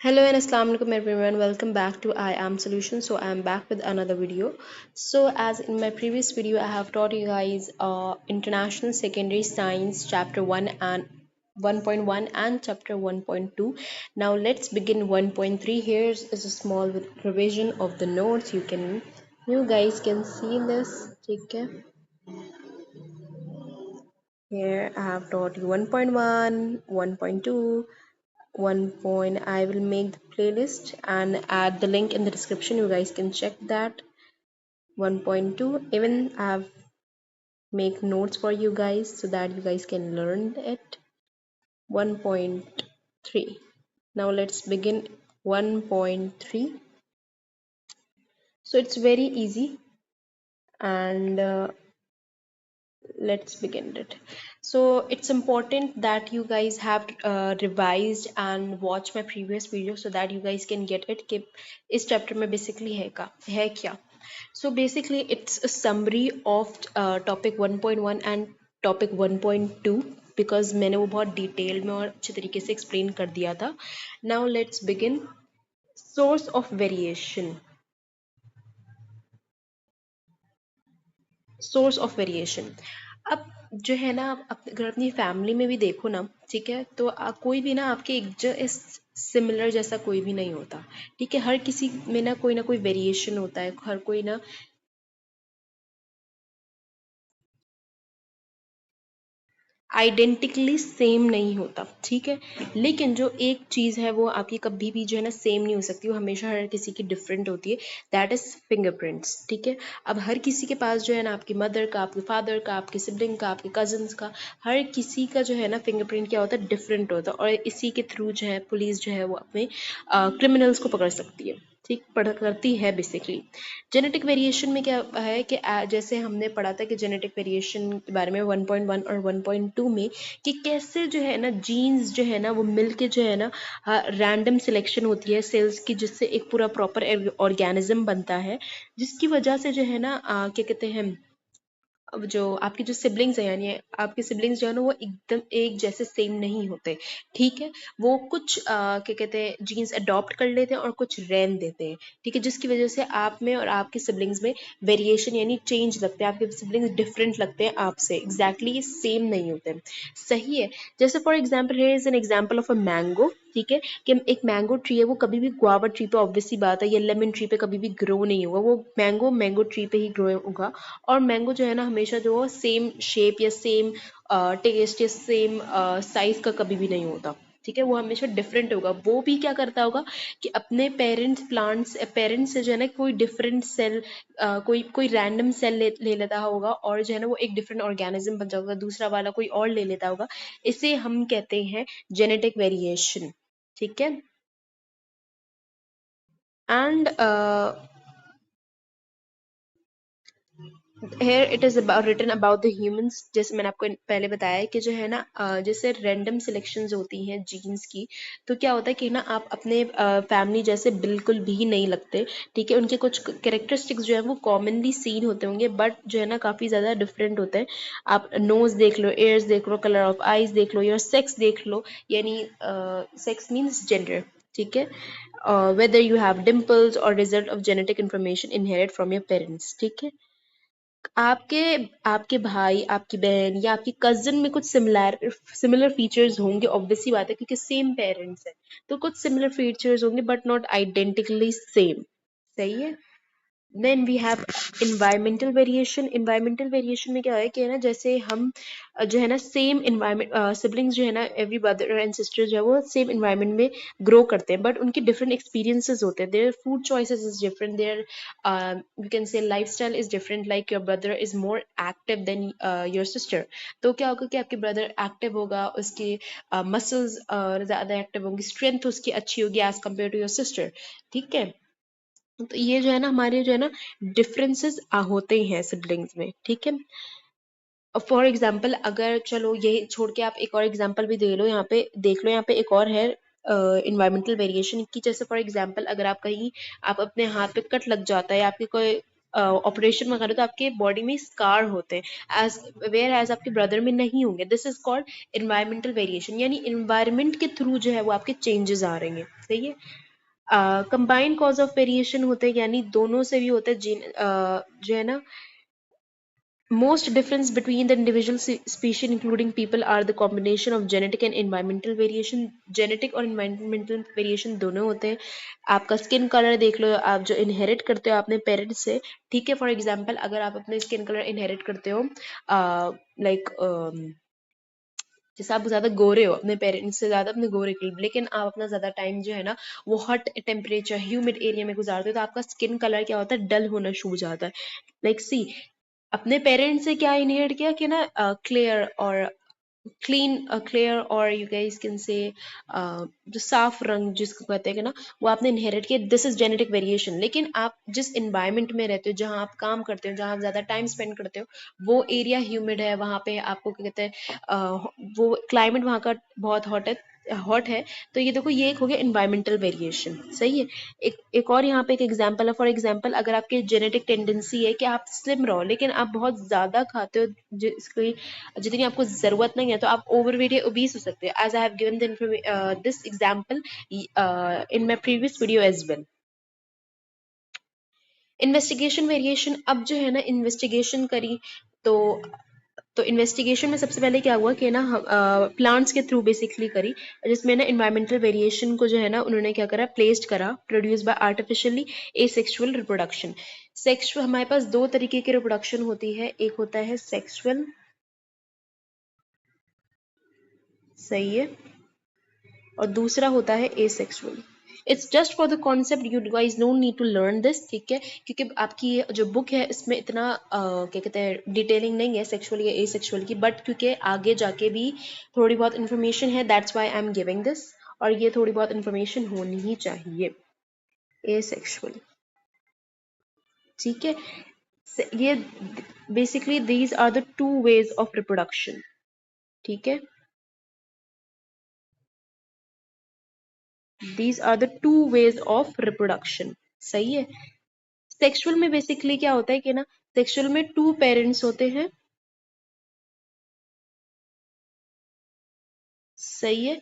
Hello and assalamu alaikum everyone. Welcome back to I Am Solution. So I am back with another video. So as in my previous video, I have taught you guys International Secondary Science Chapter 1 and 1.1 and Chapter 1.2. Now let's begin 1.3. Here's is a small revision of the notes. You guys can see this. Okay. Here I have taught you 1.1, 1.2. One point I will make the playlist and add the link in the description. You guys can check that. 1.2, even I have make notes for you guys so that you guys can learn it. 1.3, now let's begin 1.3. So it's very easy, and let's begin it. So it's important that you guys have revised and watched my previous video so that you guys can get it कि इस chapter में basically है क्या. So basically it's a summary of topic 1.1 and topic 1.2 because मैंने वो बहुत detail में और अच्छे तरीके से explain कर दिया था. Now let's begin. Source of variation. Source of variation. अब जो है ना, आप अगर अपनी फैमिली में भी देखो ना, ठीक है, तो कोई भी ना आपके एक सिमिलर जैसा कोई भी नहीं होता. ठीक है, हर किसी में ना कोई वेरिएशन होता है. हर कोई ना आइडेंटिकली सेम नहीं होता. ठीक है, लेकिन जो एक चीज है वो आपकी कभी भी जो है ना सेम नहीं हो सकती. वो हमेशा हर किसी की डिफरेंट होती है. That is fingerprints. ठीक है, अब हर किसी के पास जो है ना, आपकी मदर का, आपके फादर का, आपके सिबलिंग का, आपके कजन्स का, हर किसी का जो है ना फिंगरप्रिंट क्या होता है, डिफरेंट होता है. और इसी के थ्रू जो है पुलिस जो है वो अपने क्रिमिनल्स को पकड़ सकती है. ठीक, पढ़ करती है बेसिकली. जेनेटिक वेरिएशन में क्या है कि जैसे हमने पढ़ा था कि जेनेटिक वेरिएशन के बारे में 1.1 और 1.2 में, कि कैसे जो है ना जीन्स जो है ना वो मिलके जो है ना रैंडम सिलेक्शन होती है सेल्स की, जिससे एक पूरा प्रॉपर ऑर्गेनिज्म बनता है, जिसकी वजह से जो है ना क्या कहते हैं, अब जो आपके जो सिबलिंग्स हैं, यानी आपके सिबलिंग्स जो है ना वो एकदम एक जैसे सेम नहीं होते. ठीक है, वो कुछ क्या कहते हैं जीन्स अडॉप्ट कर लेते हैं और कुछ रहन देते हैं. ठीक है, जिसकी वजह से आप में और आपके सिबलिंग्स में वेरिएशन यानी चेंज लगते हैं. आपके सिबलिंग्स डिफरेंट लगते हैं आपसे, एग्जैक्टली सेम नहीं होते हैं. सही है. जैसे for example, here is an example of a mango. ठीक है, कि एक मैंगो ट्री है, वो कभी भी गुआवा ट्री पे ऑब्वियसली बात है, या लेमन ट्री पे कभी भी ग्रो नहीं होगा. वो मैंगो मैंगो ट्री पे ही ग्रो होगा. और मैंगो जो है ना हमेशा जो सेम शेप या सेम टेस्ट या सेम साइज का कभी भी नहीं होता. ठीक है, वो हमेशा डिफरेंट होगा. वो भी क्या करता होगा कि अपने पेरेंट्स से जो है ना कोई डिफरेंट सेल, कोई कोई रैंडम सेल ले लेता होगा, और जो है ना वो एक डिफरेंट ऑर्गेनिज्म बन जाएगा. दूसरा वाला कोई और ले लेता होगा. इसे हम कहते हैं जेनेटिक वेरिएशन. ठीक है, and here it is about written about the humans. जैसे मैंने आपको पहले बताया कि जो है ना जैसे रैंडम सिलेक्शंस होती हैं जीन्स की, तो क्या होता है कि ना आप अपने फैमिली जैसे बिल्कुल भी नहीं लगते. ठीक है, उनके कुछ कैरेक्टरिस्टिक्स जो है वो कॉमनली सीन होते होंगे, बट जो है ना काफ़ी ज़्यादा डिफरेंट होते हैं. आप नोज देख लो, एयर्स देख लो, कलर ऑफ आईज देख लो, योर सेक्स देख लो, यानी सेक्स मीन्स जेंडर. ठीक है, whether you have dimples or result of genetic information inherited from your parents. ठीक है, आपके आपके भाई, आपकी बहन या आपकी कजिन में कुछ सिमिलर फीचर्स होंगे, ऑब्वियसली बात है, क्योंकि सेम पेरेंट्स हैं, तो कुछ सिमिलर फीचर्स होंगे बट नॉट आइडेंटिकली सेम. सही है. Then we have environmental variation. Environmental variation में क्या है कि है ना, जैसे हम जो है ना सेम इन्वायरमेंट, सिबलिंग्स जो है ना, एवरी ब्रदर एंड सिस्टर जो है वो सेम इन्वायरमेंट में ग्रो करते हैं, बट उनके डिफरेंट एक्सपीरियंसेस होते हैं. Their food choices is different, there you can say lifestyle is different. Like your brother is more active than your sister. तो क्या होगा कि आपके ब्रदर एक्टिव होगा, उसके मसल्स ज़्यादा एक्टिव होंगी, स्ट्रेंथ उसकी अच्छी होगी as compared to your sister. ठीक है, तो ये जो है ना हमारे जो है ना डिफरेंसेस होते हैं सिबलिंग्स में. ठीक है, फॉर एग्जाम्पल अगर चलो ये छोड़ के आप एक और एग्जाम्पल भी दे लो, यहाँ पे देख लो, यहाँ पे एक और है इन्वायरमेंटल वेरिएशन की. जैसे फॉर एग्जाम्पल अगर आप कहीं, आप अपने हाथ पे कट लग जाता है, आपके कोई ऑपरेशन वगैरह तो आपके बॉडी में स्कार होते हैं, एज वेयर एज आपके ब्रदर में नहीं होंगे। This is called environmental variation, यानी इन्वायरमेंट के थ्रू जो है वो आपके चेंजेस आ रहे हैं। सही है। कंबाइंड कॉज ऑफ वेरिएशन होते हैं, यानी दोनों से भी होते हैं, जो है ना, most difference between the individual species including people are the combination of genetic and environmental variation। genetic और environmental variation दोनों होते हैं। आपका स्किन कलर देख लो, आप जो इनहेरिट करते हो अपने पेरेंट्स से, ठीक है। फॉर एग्जांपल अगर आप अपने स्किन कलर इनहेरिट करते हो लाइक जैसे आप ज्यादा गोरे हो अपने पेरेंट्स से ज्यादा अपने गोरे के, लेकिन आप अपना ज्यादा टाइम जो है ना वो हॉट टेम्परेचर ह्यूमिड एरिया में गुजारते हो, तो आपका स्किन कलर क्या होता है, डल होना शुरू हो जाता है। लाइक सी, अपने पेरेंट्स से क्या इनहेरिट किया कि ना क्लियर और क्लियर और यू गाइस कैन से जो साफ रंग जिसको कहते हैं कि ना, वो आपने इनहेरिट किया। This is genetic variation. लेकिन आप जिस इन्वायरमेंट में रहते हो, जहाँ आप काम करते हो, जहाँ आप ज्यादा टाइम स्पेंड करते हो, वो एरिया ह्यूमिड है, वहाँ पे आपको क्या कहते हैं वो क्लाइमेट वहाँ का बहुत हॉट है। तो ये देखो, ये एक हो गया इन्वायरमेंटल वेरिएशन। सही है। एक और यहाँ पे एक एग्जांपल है। फॉर एग्जांपल अगर आपकी जेनेटिक टेंडेंसी है कि आप स्लिम रहो, लेकिन आप बहुत ज्यादा खाते हो जिसकी जितनी आपको जरूरत नहीं है, तो आप ओवरवेट या ओबीस हो सकते हैं। As I have given this example in my previous video as well. Investigation variation, अब जो है ना इन्वेस्टिगेशन करी, तो इन्वेस्टिगेशन में सबसे पहले क्या हुआ कि ना प्लांट्स के थ्रू बेसिकली करी, जिसमें ना इन्वायरमेंटल वेरिएशन को जो है ना उन्होंने क्या करा, प्लेस्ड करा, produce by artificially asexual reproduction. Sexual, हमारे पास दो तरीके की रिप्रोडक्शन होती है, एक होता है सेक्सुअल, सही है, और दूसरा होता है asexual. It's just for the concept, you guys don't need to learn this, ठीक है, क्योंकि आपकी ये जो बुक है इसमें इतना क्या कहते हैं डिटेलिंग नहीं है सेक्सुअल या एसेक्सुअल की, बट क्योंकि आगे जाके भी थोड़ी बहुत इन्फॉर्मेशन है, that's why I am giving this, और ये थोड़ी बहुत इन्फॉर्मेशन होनी ही चाहिए। एसेक्सुअल, ठीक है। ये basically these are the two ways of reproduction, ठीक है। These are the two ways of reproduction, सही है। सेक्सुअल में बेसिकली क्या होता है कि ना, सेक्सुअल में टू पेरेंट्स होते हैं, सही है,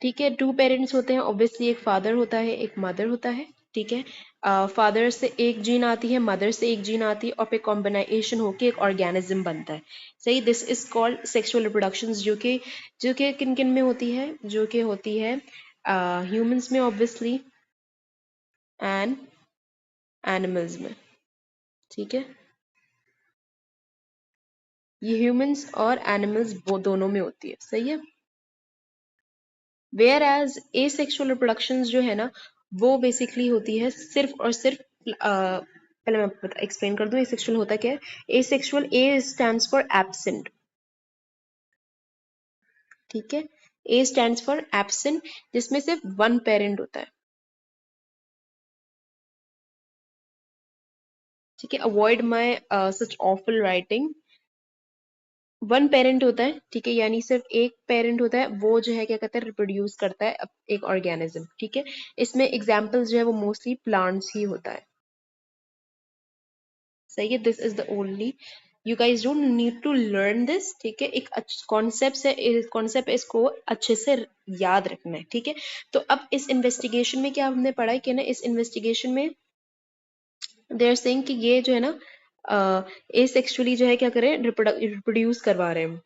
ठीक है। टू पेरेंट्स होते हैं, ऑब्वियसली एक फादर होता है, एक मदर होता है, ठीक है। फादर से एक जीन आती है, मदर से एक जीन आती है, और फिर कॉम्बिनेशन होके एक ऑर्गेनिज्म बनता है, सही। This is called sexual reproduction, जो कि किन किन में होती है, जो कि होती है ह्यूमंस में ऑब्वियसली, एंड एनिमल्स में, ठीक है। ये ह्यूमंस और एनिमल्स वो दोनों में होती है, सही है। वेयर एज एसेक्सुअल रिप्रोडक्शन जो है ना, वो बेसिकली होती है सिर्फ और सिर्फ पहले मैं एक्सप्लेन कर दूं एसेक्सुअल होता क्या है। Asexual, A stands for absent, ठीक है। ए स्टैंड्स फॉर एब्सेंट, जिसमें सिर्फ वन पेरेंट होता है, ठीक है। अवॉइड माई सच ऑफुल राइटिंग। वन पेरेंट होता है, ठीक है, यानी सिर्फ एक पेरेंट होता है, वो जो है क्या कहते हैं रिप्रोड्यूस करता है एक ऑर्गेनिज्म, ठीक है। इसमें एग्जाम्पल्स जो है वो मोस्टली प्लांट्स ही होता है, सही है। This is the only, you guys don't need to learn this, ठीक है। एक कॉन्सेप्ट है, कॉन्सेप्ट इसको अच्छे से याद रखना है, ठीक है। तो अब इस इन्वेस्टिगेशन में क्या हमने पढ़ा है कि ना, इस इन्वेस्टिगेशन में दे आर सेइंग कि ये जो है ना एसेक्सुअली जो है क्या करें, रिप्रोड्यूस करवा रहे हैं,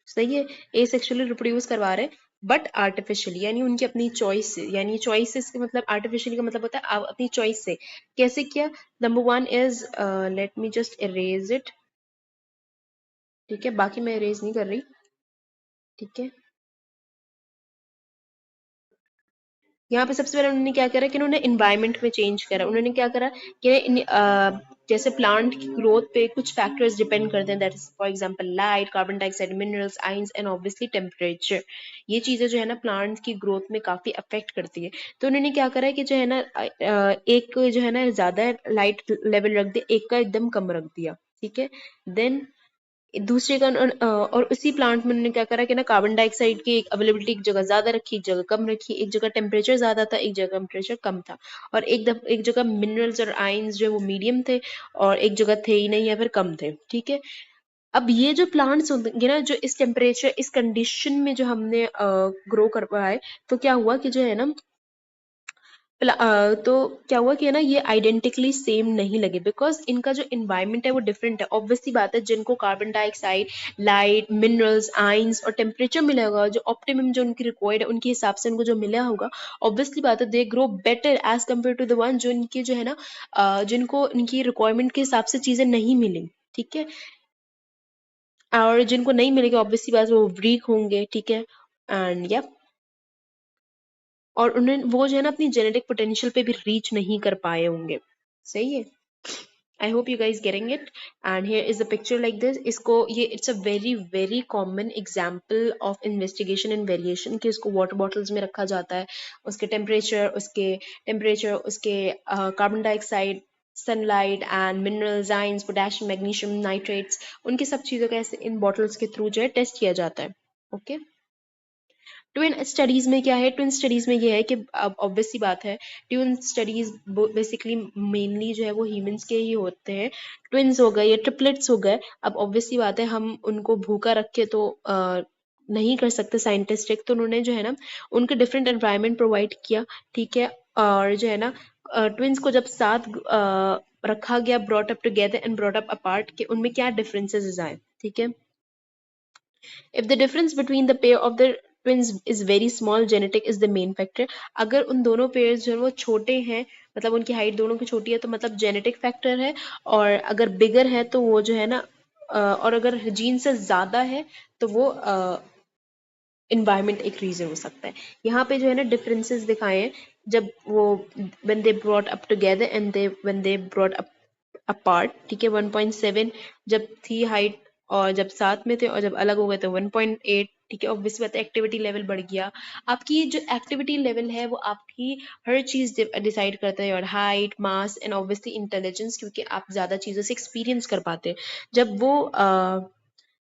सही है। एसेक्सुअली रिप्रोड्यूस करवा रहे हैं, बट आर्टिफिशियली, यानी उनकी अपनी चॉइस से, यानी चॉइसेस का मतलब आर्टिफिशियली का मतलब होता है आप अपनी चॉइस से। कैसे किया? Number one is, let me just erase it, ठीक है, बाकी मैं इरेज नहीं कर रही, ठीक है। यहाँ पे सबसे पहले उन्होंने क्या करा कि उन्होंने इन्वायरमेंट में चेंज करा। उन्होंने क्या करा कि जैसे प्लांट की ग्रोथ पे कुछ फैक्टर्स डिपेंड करते हैं, that is for example light, carbon dioxide, minerals, ions and obviously temperature. ये चीजें जो है ना प्लांट की ग्रोथ में काफी अफेक्ट करती है। तो उन्होंने क्या करा कि जो है ना एक जो है ना ज्यादा लाइट लेवल रख दिया, एक का एकदम कम रख दिया, ठीक है। देन दूसरे का और उसी प्लांट में उन्होंने क्या करा कि ना कार्बन डाइऑक्साइड की एक अवेलेबिलिटी एक जगह ज्यादा रखी, एक जगह कम रखी, एक जगह टेम्परेचर ज्यादा था, एक जगह टेम्परेचर कम था, और एक जगह मिनरल्स और आयंस जो है वो मीडियम थे, और एक जगह थे ही नहीं या फिर कम थे, ठीक है। अब ये जो प्लांट्स होंगे ना, जो इस टेम्परेचर इस कंडीशन में जो हमने ग्रो करवाए, तो क्या हुआ कि जो है ना तो क्या हुआ कि है ना, ये आइडेंटिकली सेम नहीं लगे, बिकॉज इनका जो इन्वायरमेंट है वो डिफरेंट है। ऑब्वियसली बात है, जिनको carbon dioxide, light, minerals, ions और टेम्परेचर मिला होगा, जो ऑप्टिमम जो उनकी रिक्वायर्ड है उनके हिसाब से उनको जो मिला होगा, ऑब्वियसली बात है they grow better as compared to the one जो इनके जो है ना जिनको इनकी रिक्वायरमेंट के हिसाब से चीजें नहीं मिली, ठीक है। और जिनको नहीं मिलेगी ऑब्वियसली बात है वो वीक होंगे, ठीक है। एंड या और उन्हें वो जो है ना अपनी जेनेटिक पोटेंशियल पे भी रीच नहीं कर पाए होंगे, सही है। I hope you guys getting it. And here is the picture like this. इसको ये it's a very very common example of investigation and variation कि इसको water bottles में रखा जाता है, उसके उसके carbon dioxide, sunlight and minerals, ions, potassium, magnesium, nitrates, उनकी सब चीज़ों का ऐसे इन bottles के थ्रू जो है टेस्ट किया जाता है, ओके। ट्विन स्टडीज में क्या है, ट्विन स्टडीज में ये है कि अब ऑब्वियस सी बात है, ट्विन स्टडीज बेसिकली मेनली जो है वो ह्यूमंस के ही होते हैं, ट्विन्स हो गए या ट्रिपलेट्स हो गए। अब ऑब्वियस सी बात है हम उनको भूखा रख के तो नहीं कर सकते साइंटिस्टिक, तो उन्होंने जो है ना उनको डिफरेंट एनवायरनमेंट प्रोवाइड किया, ठीक है। और जो है ना ट्विन्स को जब साथ रखा गया, brought up together and brought up apart, के उनमें क्या डिफरेंसेस आए, ठीक है। If the difference between the pair of the twins is very small, genetic is the main factor. अगर उन दोनों पेयर्स जो है वो छोटे हैं, मतलब उनकी हाइट दोनों की छोटी है, तो मतलब जेनेटिक फैक्टर है। और अगर बिगर है तो वो जो है ना और अगर जीन से ज्यादा है तो वो इन्वायरमेंट एक रीजन हो सकता है। यहाँ पे जो है ना डिफरेंसेस दिखाए हैं, जब वो when they brought up together and they when they brought up apart, ठीक है। 1.7 जब थी हाइट, और जब साथ में थे, और जब अलग हो गए तो 1.8, ठीक है। ऑब्वियसली बात है एक्टिविटी लेवल बढ़ गया। आपकी जो एक्टिविटी लेवल है वो आपकी हर चीज डिसाइड करता है, और height, mass and obviously intelligence, क्योंकि आप ज्यादा चीजों से एक्सपीरियंस कर पाते हैं। जब वो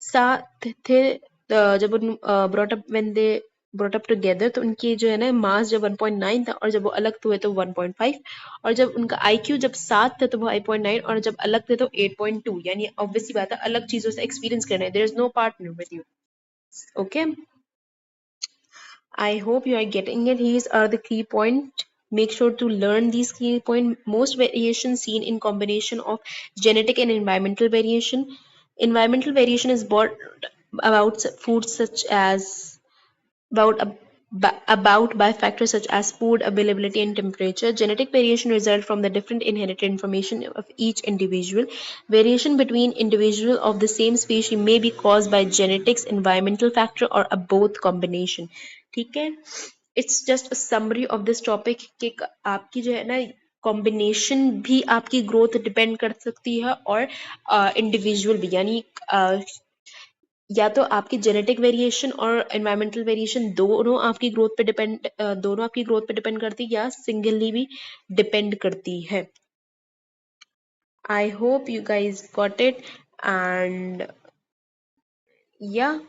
साथ थे, जब उन brought up when they brought up together, तो उनकी जो है ना मास जब 1.9 था, और जब वो अलग हुए तो 1.5, और जब उनका आईक्यू जब साथ थे तो वो 8.9, और जब अलग थे तो 8.2। यानी ऑब्वियसली बात है अलग चीजों से एक्सपीरियंस करना है, there is no partner with you, okay. I hope you are getting it. These are the key points. Make sure to learn these key points. Most variation seen in combination of genetic and environmental variation. Environmental variation is brought about foods such as about about by factors such as food availability and temperature. Genetic variation result from the different inherited information of each individual. Variation between individual of the same species may be caused by genetics, environmental factor, or a both combination. ठीक है। It's just a summary of this topic कि आपकी जो है ना combination भी आपकी growth depend कर सकती है, और इंडिविजुअल भी, यानी या तो आपकी जेनेटिक वेरिएशन और एनवायरमेंटल वेरिएशन दोनों आपकी ग्रोथ पे डिपेंड करती है, या सिंगली भी डिपेंड करती है। I hope you guys got it. And या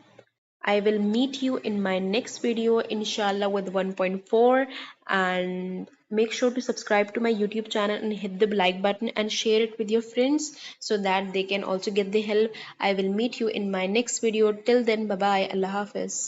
I will meet you in my next video inshallah with 1.4, and make sure to subscribe to my YouTube channel and hit the like button and share it with your friends so that they can also get the help. I will meet you in my next video. Till then, bye bye. Allah Hafiz.